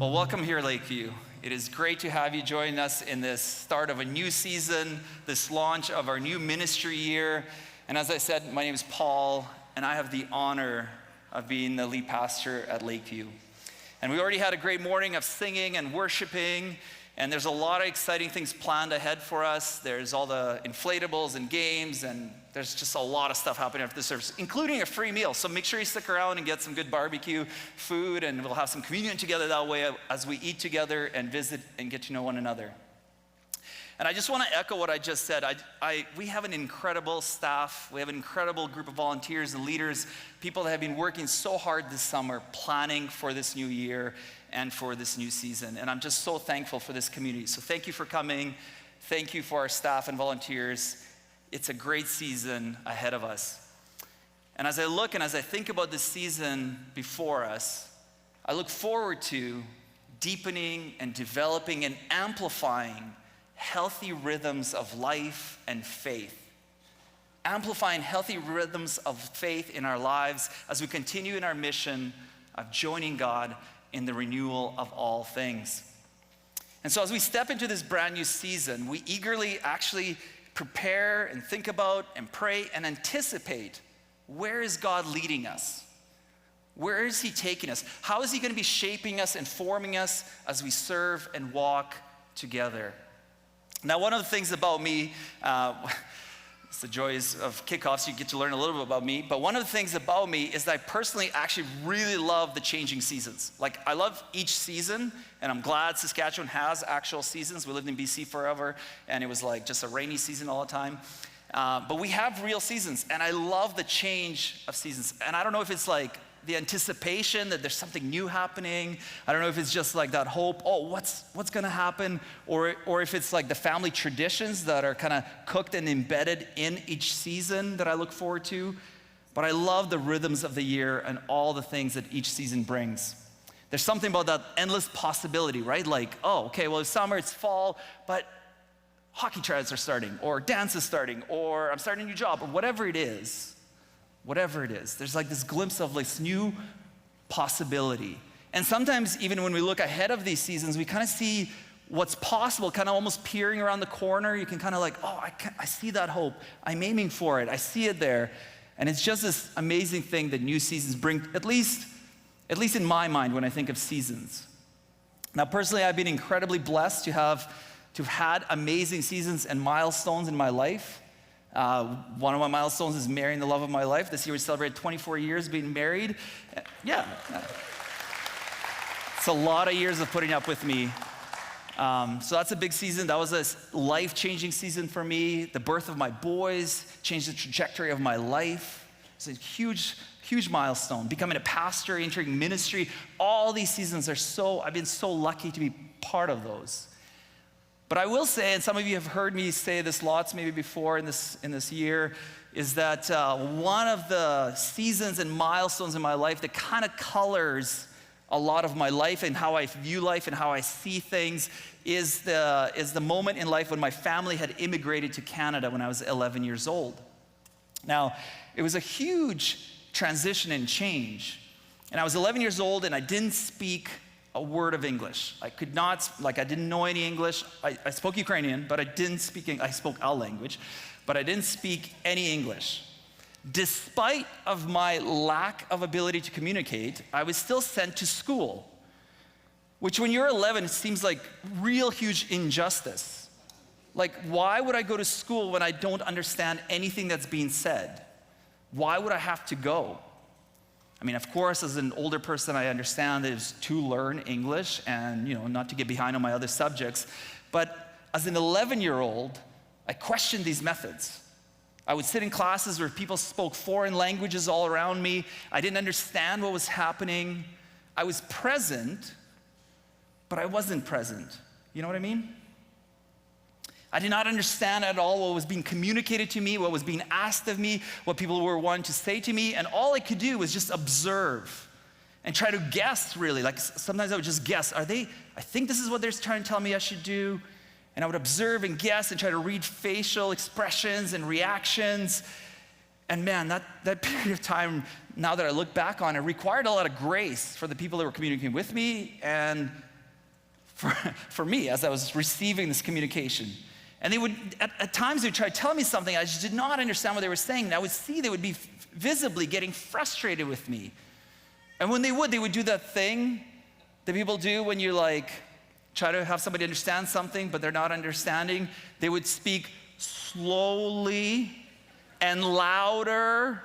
Well, welcome here, Lakeview. It is great to have you join us in this start of a new season, this launch of our new ministry year. And as I said, my name is Paul, and I have the honor of being the lead pastor at Lakeview. And we already had a great morning of singing and worshiping, and there's a lot of exciting things planned ahead for us. There's all the inflatables and games, and there's just a lot of stuff happening after the service, including a free meal. So make sure you stick around and get some good barbecue food, and we'll have some communion together that way as we eat together and visit and get to know one another. And I just want to echo what I just said. We have an incredible staff. We have an incredible group of volunteers and leaders, people that have been working so hard this summer, planning for this new year and for this new season. And I'm just so thankful for this community. So thank you for coming. Thank you for our staff and volunteers. It's a great season ahead of us. And as I look and as I think about this season before us, I look forward to deepening and developing and amplifying healthy rhythms of life and faith. Amplifying healthy rhythms of faith in our lives as we continue in our mission of joining God in the renewal of all things. And so as we step into this brand new season, we eagerly actually prepare and think about and pray and anticipate, where is God leading us? Where is he taking us? How is he going to be shaping us and forming us as we serve and walk together? Now, one of the things about me, it's the joys of kickoffs, you get to learn a little bit about me, but one of the things about me is that I personally actually really love the changing seasons. Like, I love each season, and I'm glad Saskatchewan has actual seasons. We lived in BC forever, and it was like just a rainy season all the time. But we have real seasons, and I love the change of seasons. And I don't know if it's like the anticipation that there's something new happening. I don't know if it's just like that hope, what's gonna happen? Or if it's like the family traditions that are kind of cooked and embedded in each season that I look forward to. But I love the rhythms of the year and all the things that each season brings. There's something about that endless possibility, right? Like, it's summer, it's fall, but hockey tryouts are starting, or dance is starting, or I'm starting a new job, or whatever it is, there's like this glimpse of this new possibility. And sometimes even when we look ahead of these seasons, we kind of see what's possible, kind of almost peering around the corner. You can kind of like, I see that hope. I'm aiming for it. I see it there. And it's just this amazing thing that new seasons bring, at least in my mind when I think of seasons. Now, personally, I've been incredibly blessed to have had amazing seasons and milestones in my life. One of my milestones is marrying the love of my life. This year we celebrated 24 years being married. Yeah. It's a lot of years of putting up with me. So that's a big season. That was a life-changing season for me. The birth of my boys changed the trajectory of my life. It's a huge, huge milestone. Becoming a pastor, entering ministry, all these seasons I've been so lucky to be part of those. But I will say, and some of you have heard me say this lots maybe before in this year, is that one of the seasons and milestones in my life that kind of colors a lot of my life and how I view life and how I see things is the moment in life when my family had immigrated to Canada when I was 11 years old. Now, it was a huge transition and change. And I was 11 years old and I didn't speak a word of English. I didn't know any English. I spoke Ukrainian, but I didn't speak English. I spoke our language, but I didn't speak any English. Despite of my lack of ability to communicate, I was still sent to school, which when you're 11, seems like real huge injustice. Like, why would I go to school when I don't understand anything that's being said? Why would I have to go? I mean, of course, as an older person, I understand that it's to learn English and, not to get behind on my other subjects. But as an 11-year-old, I questioned these methods. I would sit in classes where people spoke foreign languages all around me. I didn't understand what was happening. I was present, but I wasn't present. You know what I mean? I did not understand at all what was being communicated to me, what was being asked of me, what people were wanting to say to me, and all I could do was just observe and try to guess, really. Like, sometimes I would just guess, I think this is what they're trying to tell me I should do, and I would observe and guess and try to read facial expressions and reactions. And man, that period of time, now that I look back on it, required a lot of grace for the people that were communicating with me and for me as I was receiving this communication. And they would, at times, they would try to tell me something. I just did not understand what they were saying. And I would see they would be visibly getting frustrated with me. And when they would do that thing that people do when you like try to have somebody understand something, but they're not understanding. They would speak slowly and louder.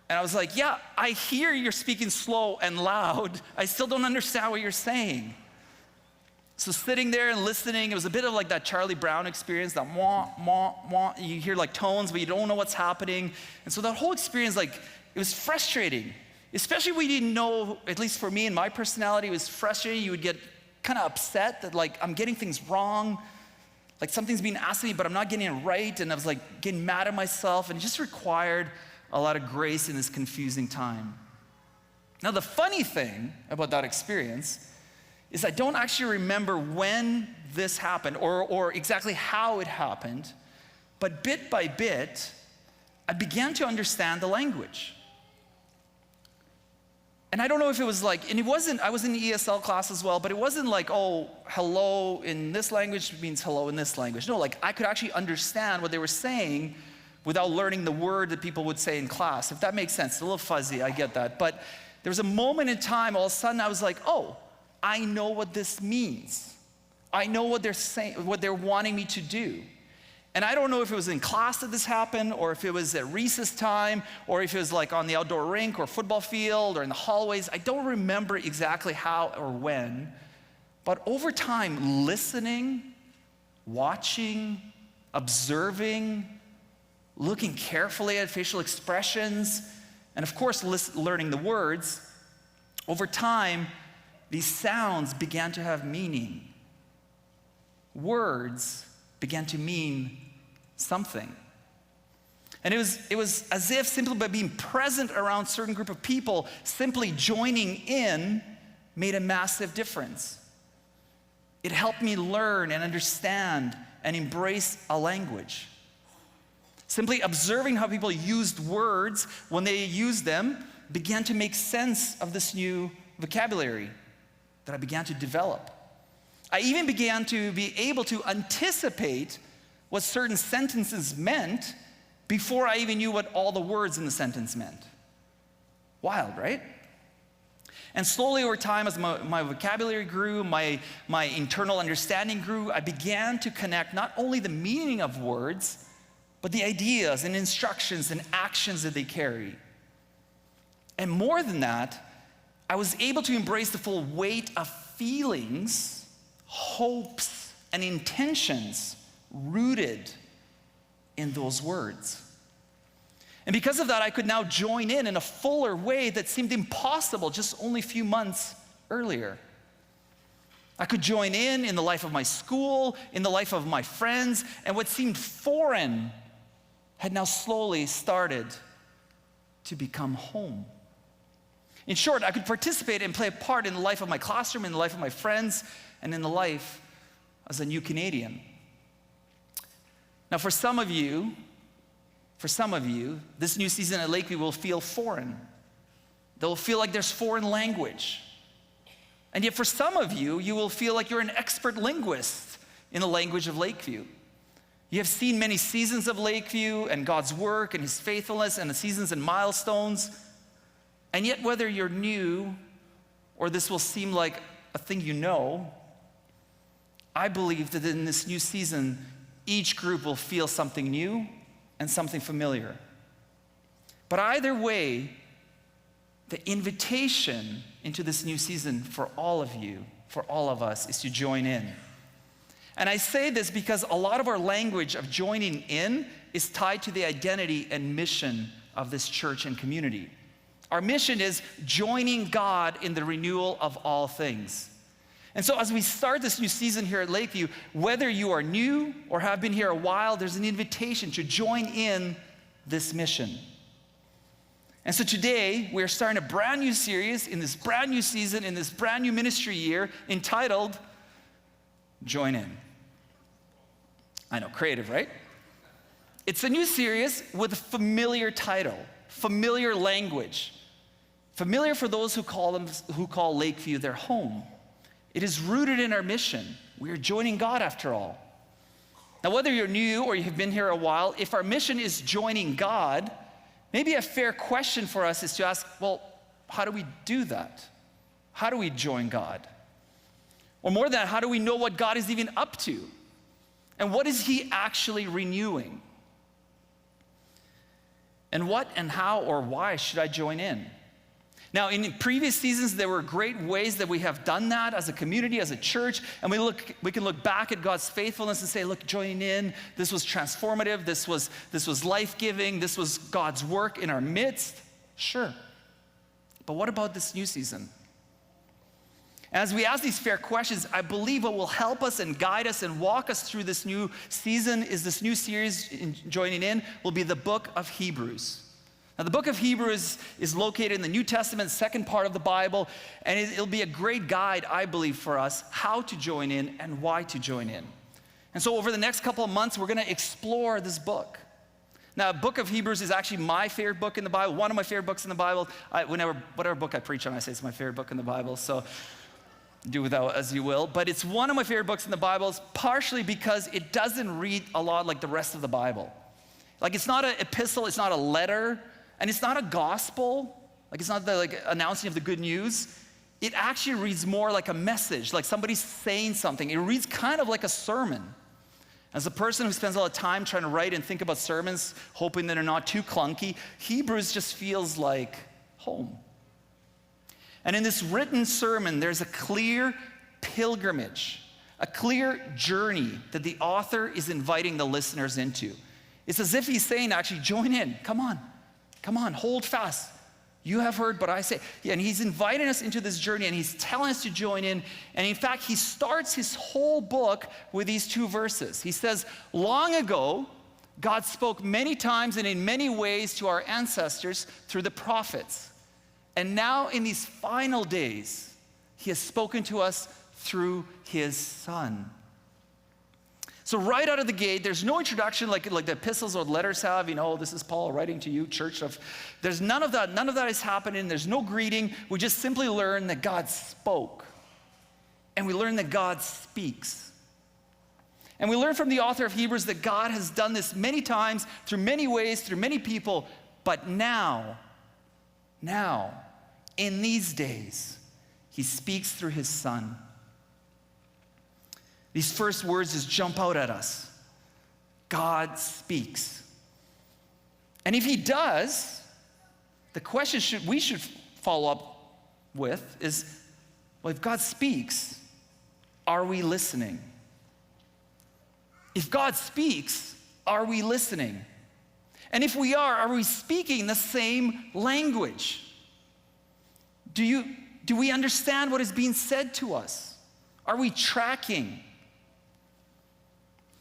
And I was like, yeah, I hear you're speaking slow and loud. I still don't understand what you're saying. So sitting there and listening, it was a bit of like that Charlie Brown experience, that wah, wah, wah. You hear like tones, but you don't know what's happening. And so that whole experience, like, it was frustrating. Especially when you didn't know, at least for me and my personality, it was frustrating. You would get kind of upset that like, I'm getting things wrong. Like something's being asked of me, but I'm not getting it right. And I was like getting mad at myself, and it just required a lot of grace in this confusing time. Now, the funny thing about that experience is I don't actually remember when this happened or exactly how it happened, but bit by bit, I began to understand the language. And I don't know if it was like, and it wasn't, I was in the ESL class as well, but it wasn't like, oh, hello in this language means hello in this language. No, like I could actually understand what they were saying without learning the word that people would say in class, if that makes sense. It's a little fuzzy, I get that. But there was a moment in time, all of a sudden I was like, oh, I know what this means. I know what they're saying, what they're wanting me to do. And I don't know if it was in class that this happened, or if it was at recess time, or if it was like on the outdoor rink or football field or in the hallways. I don't remember exactly how or when, but over time, listening, watching, observing, looking carefully at facial expressions, and of course, learning the words, over time, these sounds began to have meaning. Words began to mean something. And it was as if simply by being present around a certain group of people, simply joining in made a massive difference. It helped me learn and understand and embrace a language. Simply observing how people used words when they used them began to make sense of this new vocabulary that I began to develop. I even began to be able to anticipate what certain sentences meant before I even knew what all the words in the sentence meant. Wild, right? And slowly over time, as my vocabulary grew, my internal understanding grew, I began to connect not only the meaning of words, but the ideas and instructions and actions that they carry. And more than that, I was able to embrace the full weight of feelings, hopes, and intentions rooted in those words. And because of that, I could now join in a fuller way that seemed impossible just only a few months earlier. I could join in the life of my school, in the life of my friends, and what seemed foreign had now slowly started to become home. In short, I could participate and play a part in the life of my classroom, in the life of my friends, and in the life as a new Canadian. Now, for some of you, this new season at Lakeview will feel foreign. They'll feel like there's foreign language. And yet for some of you, you will feel like you're an expert linguist in the language of Lakeview. You have seen many seasons of Lakeview and God's work and His faithfulness and the seasons and milestones. And yet whether you're new or this will seem like a thing you know, I believe that in this new season, each group will feel something new and something familiar. But either way, the invitation into this new season for all of you, for all of us, is to join in. And I say this because a lot of our language of joining in is tied to the identity and mission of this church and community. Our mission is joining God in the renewal of all things. And so as we start this new season here at Lakeview, whether you are new or have been here a while, there's an invitation to join in this mission. And so today, we're starting a brand new series in this brand new season, in this brand new ministry year, entitled, Join In. I know, creative, right? It's a new series with a familiar title, familiar language. Familiar for those who call Lakeview their home. It is rooted in our mission. We are joining God after all. Now, whether you're new or you've been here a while, if our mission is joining God, maybe a fair question for us is to ask, well, how do we do that? How do we join God? Or more than that, how do we know what God is even up to? And what is he actually renewing? And what and how or why should I join in? Now, in previous seasons, there were great ways that we have done that as a community, as a church, and we can look back at God's faithfulness and say, look, joining in, this was transformative, this was life-giving, this was God's work in our midst. Sure. But what about this new season? As we ask these fair questions, I believe what will help us and guide us and walk us through this new season is this new series in joining in will be the book of Hebrews. Now, the book of Hebrews is located in the New Testament, second part of the Bible, and it'll be a great guide, I believe, for us how to join in and why to join in. And so over the next couple of months, we're going to explore this book. Now, the book of Hebrews is actually my favorite book in the Bible, one of my favorite books in the Bible. Whatever book I preach on, I say it's my favorite book in the Bible, so do with that as you will. But it's one of my favorite books in the Bible, partially because it doesn't read a lot like the rest of the Bible. Like, it's not an epistle, it's not a letter, and it's not a gospel, like it's not the announcing of the good news. It actually reads more like a message, like somebody's saying something. It reads kind of like a sermon. As a person who spends a lot of time trying to write and think about sermons, hoping that they're not too clunky, Hebrews just feels like home. And in this written sermon, there's a clear pilgrimage, a clear journey that the author is inviting the listeners into. It's as if he's saying, actually, join in, come on. Come on, hold fast. You have heard, but I say. Yeah, and he's inviting us into this journey, and he's telling us to join in. And in fact, he starts his whole book with these two verses. He says, long ago, God spoke many times and in many ways to our ancestors through the prophets. And now in these final days, he has spoken to us through his Son. So right out of the gate, there's no introduction like the epistles or letters have, this is Paul writing to you, church of. There's none of that. None of that is happening. There's no greeting. We just simply learn that God spoke. And we learn that God speaks. And we learn from the author of Hebrews that God has done this many times, through many ways, through many people. But now, in these days, he speaks through his Son. These first words just jump out at us. God speaks. And if he does, the question we should follow up with is, well, if God speaks, are we listening? If God speaks, are we listening? And if we are we speaking the same language? Do we understand what is being said to us? Are we tracking?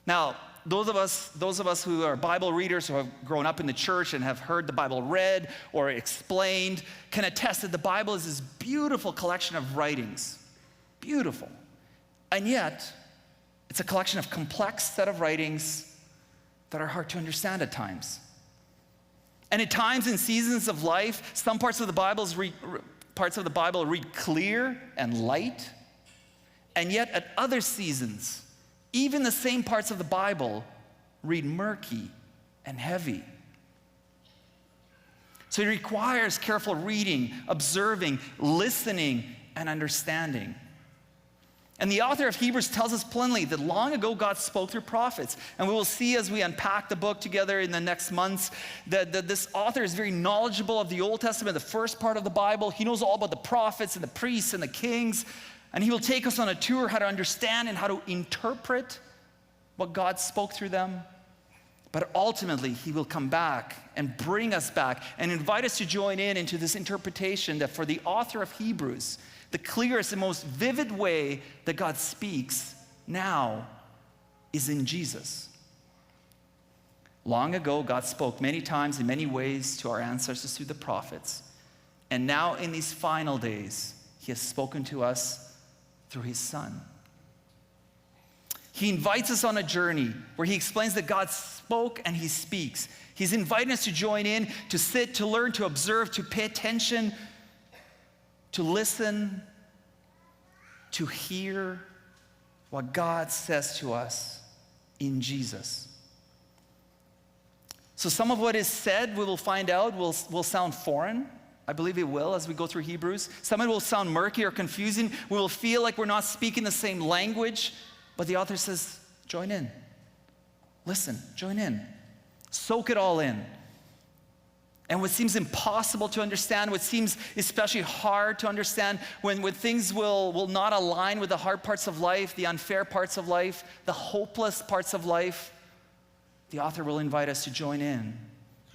Now, those of us who are Bible readers, who have grown up in the church and have heard the Bible read or explained, can attest that the Bible is this beautiful collection of writings. Beautiful. And yet, it's a collection of complex set of writings that are hard to understand at times. And at times in seasons of life, some parts of the Bible read clear and light, and yet at other seasons, even the same parts of the Bible read murky and heavy. So it requires careful reading, observing, listening, and understanding. And the author of Hebrews tells us plainly that long ago God spoke through prophets. And we will see as we unpack the book together in the next months that this author is very knowledgeable of the Old Testament, the first part of the Bible. He knows all about the prophets and the priests and the kings. And he will take us on a tour how to understand and how to interpret what God spoke through them. But ultimately, he will come back and bring us back and invite us to join into this interpretation that for the author of Hebrews, the clearest and most vivid way that God speaks now is in Jesus. Long ago, God spoke many times in many ways to our ancestors through the prophets. And now in these final days, he has spoken to us through his Son. He invites us on a journey where he explains that God spoke and he speaks. He's inviting us to join in, to sit, to learn, to observe, to pay attention, to listen, to hear what God says to us in Jesus. So some of what is said, we will find out, will sound foreign. I believe it will as we go through Hebrews. Some of it will sound murky or confusing. We will feel like we're not speaking the same language. But the author says, join in. Listen, join in. Soak it all in. And what seems impossible to understand, what seems especially hard to understand, when things will not align with the hard parts of life, the unfair parts of life, the hopeless parts of life, the author will invite us to join in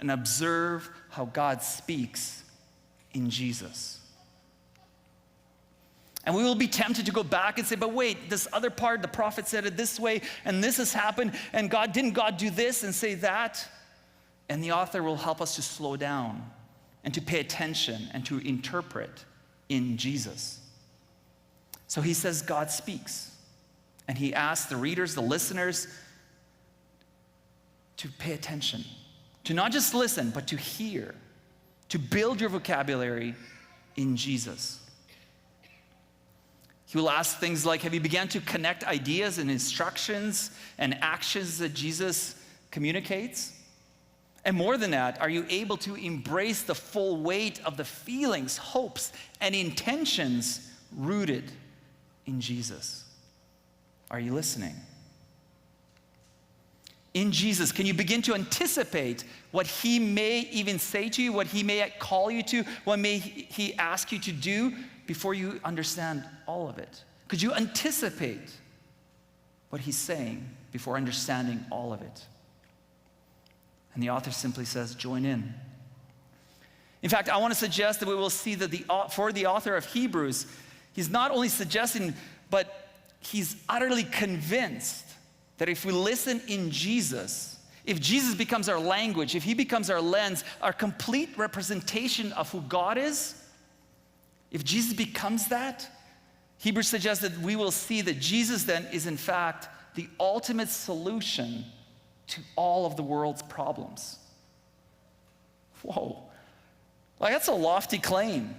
and observe how God speaks in Jesus. And we will be tempted to go back and say, but wait, this other part, the prophet said it this way, and this has happened, and didn't God do this and say that? And the author will help us to slow down and to pay attention and to interpret in Jesus. So he says God speaks. And he asks the readers, the listeners, to pay attention, to not just listen, but to hear, to build your vocabulary in Jesus. He will ask things like, have you begun to connect ideas and instructions and actions that Jesus communicates? And more than that, are you able to embrace the full weight of the feelings, hopes, and intentions rooted in Jesus? Are you listening? In Jesus, can you begin to anticipate what he may even say to you, what he may call you to, what may he ask you to do before you understand all of it? Could you anticipate what he's saying before understanding all of it? And the author simply says, join in. In fact, I want to suggest that we will see that for the author of Hebrews, he's not only suggesting, but he's utterly convinced that if we listen in Jesus, if Jesus becomes our language, if he becomes our lens, our complete representation of who God is, if Jesus becomes that, Hebrews suggests that we will see that Jesus then is in fact the ultimate solution to all of the world's problems. Whoa, like that's a lofty claim.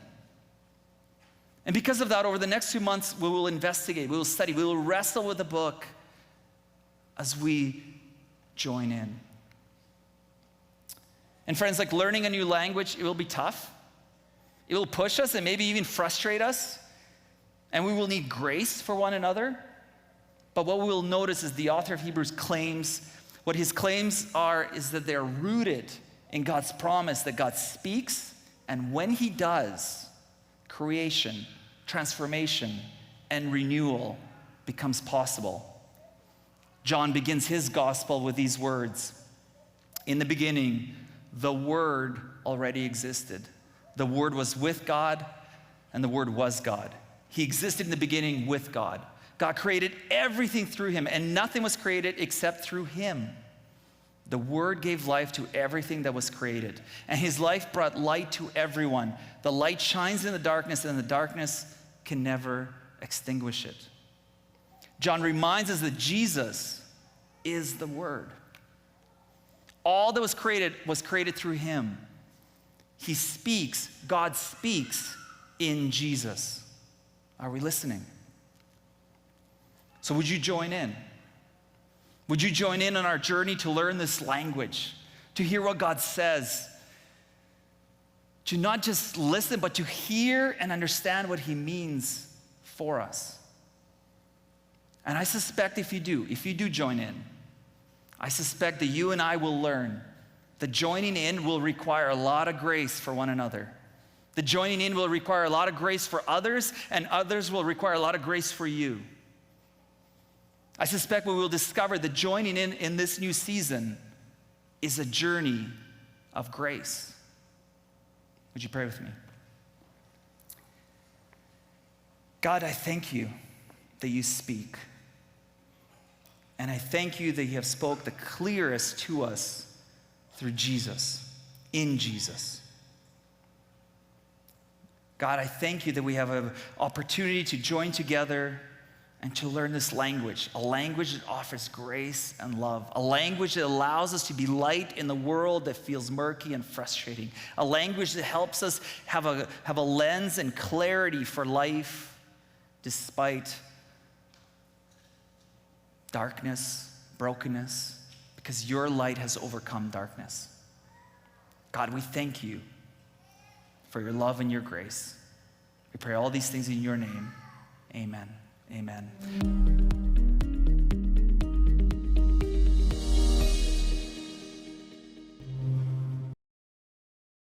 And because of that, over the next few months, we will investigate, we will study, we will wrestle with the book as we join in. And friends, like learning a new language, it will be tough. It will push us and maybe even frustrate us. And we will need grace for one another. But what we will notice is the author of Hebrews claims, what his claims are is that they're rooted in God's promise that God speaks, and when he does, creation, transformation, and renewal becomes possible. John begins his gospel with these words. In the beginning, the Word already existed. The Word was with God, and the Word was God. He existed in the beginning with God. God created everything through him, and nothing was created except through him. The Word gave life to everything that was created, and his life brought light to everyone. The light shines in the darkness, and the darkness can never extinguish it. John reminds us that Jesus is the Word. All that was created through him. He speaks, God speaks in Jesus. Are we listening? So would you join in? Would you join in on our journey to learn this language, to hear what God says, to not just listen, but to hear and understand what he means for us? And I suspect if you do join in, I suspect that you and I will learn that joining in will require a lot of grace for one another. The joining in will require a lot of grace for others, and others will require a lot of grace for you. I suspect we will discover that joining in this new season is a journey of grace. Would you pray with me? God, I thank you that you speak. And I thank you that you have spoke the clearest to us through Jesus, in Jesus. God, I thank you that we have an opportunity to join together and to learn this language, a language that offers grace and love, a language that allows us to be light in the world that feels murky and frustrating, a language that helps us have a lens and clarity for life despite darkness, brokenness, because your light has overcome darkness. God, we thank you for your love and your grace. We pray all these things in your name. Amen. Amen.